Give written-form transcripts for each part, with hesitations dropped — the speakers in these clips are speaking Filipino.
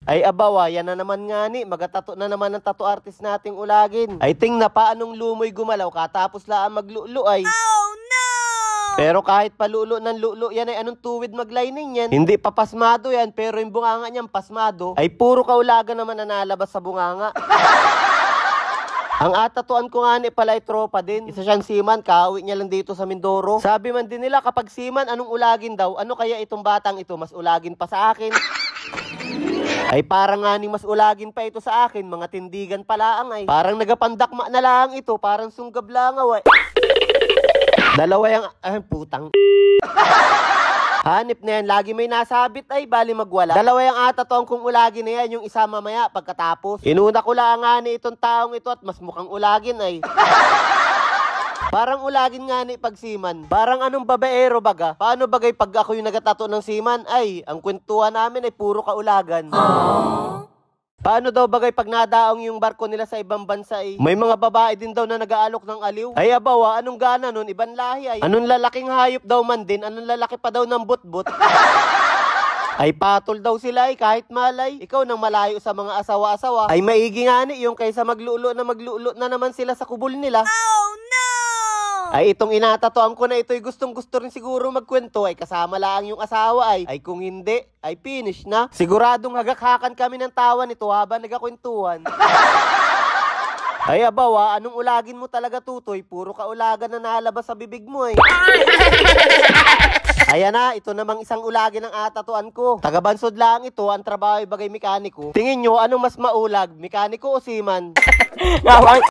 Ay abawa, yan na naman nga ni, magatato na naman ang tattoo artist nating ulagin. Ay ting na paanong lumoy gumalaw, katapos lang maglulo ay. Oh no! Pero kahit palulo ng lulo yan ay anong tuwid maglining yan. Hindi pa pasmado yan, pero yung bunganga niyan pasmado. Ay puro kaulagan naman na nalabas sa bunganga. Ang atatuan ko nga ni pala ay tropa din. Isa siyang seaman, kauwi niya lang dito sa Mindoro. Sabi man din nila kapag seaman, anong ulagin daw? Ano kaya itong batang ito? Mas ulagin pa sa akin. Ay parang nga ni mas ulagin pa ito sa akin, mga tindigan pala ang ay. Parang nagapandakma na lang ito, parang sunggab lang ay. Dalawa yung, putang. Hanip na yan, lagi may nasabit ay, bali magwala. Dalawa yung atatuan kong ulagin na yan, yung isa mamaya pagkatapos. Inuna ko lang nga ni itong taong ito at mas mukhang ulagin ay. Parang ulagin nga ni pagsiman. Parang anong babaero baga? Paano bagay pag ako yung nagatato ng siman? Ay, ang kwentuhan namin ay puro kaulagan. Aww. Paano daw bagay pag nadaong yung barko nila sa ibang bansa ay? May mga babae din daw na nag-aalok ng aliw. Ay abawa, anong gana nun? Ibang lahi ay. Anong lalaking hayop daw man din? Anong lalaki pa daw ng butbut? Ay patol daw sila ay kahit malay. Ikaw nang malayo sa mga asawa-asawa. Ay maigi nga ni yung kaysa maglulo na naman sila sa kubol nila. Oh no! Ay itong inatatuan ko na ito'y gustong gusto rin siguro magkwento ay kasama lang yung asawa ay. Ay kung hindi, ay finish na. Siguradong hagakhakan kami ng tawa nito habang nagkakwentuhan. Ay abawa, anong ulagin mo talaga tutoy? Puro kaulagan na nalabas sa bibig mo eh. Ayan na, ito namang isang ulagin ng atatuan ko. Tagabansod lang ito, ang trabaho ay bagay mekaniko. Tingin nyo, anong mas maulag? Mekaniko o seaman?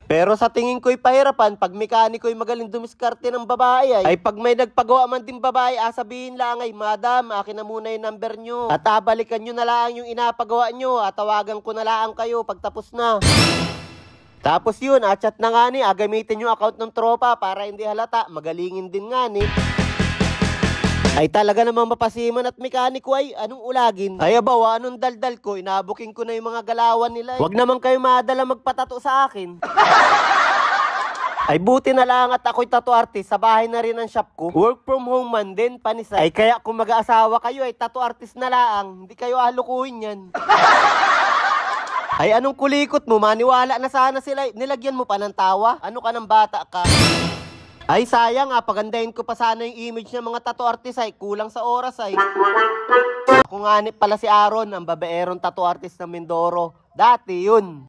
Pero sa tingin ko'y pahirapan, pag mekaniko'y magaling dumiskarte ng babae ay pag may nagpagawa man din babae, sabihin lang ay, Madam, akin na muna yung number nyo. At balikan nyo na lang yung inapagawa nyo at tawagan ko na lang kayo pag tapos na. Tapos yun, chat na nga ni, gamitin yung account ng tropa para hindi halata, magalingin din nga ni. Ay talaga namang mapasiman at mekaniko ay anong ulagin? Ay abawa, anong daldal ko? Inabuking ko na yung mga galawan nila. Huwag naman kayo madala magpatato sa akin. Ay buti na lang at ako'y tattoo artist, sa bahay na rin ang shop ko. Work from home man din, panisay. Ay kaya kung mag-aasawa kayo ay tattoo artist na lang, hindi kayo alukuhin yan. Ay anong kulikot mo? Maniwala na sana sila. Nilagyan mo pa ng tawa? Ano ka ng bata ka? Ay sayang pagandahin ko pa sana yung image ng mga tattoo artist ay kulang sa oras ay. Ako nga pala si Aaron, ang babaerong tattoo artist ng Mindoro. Dati yun.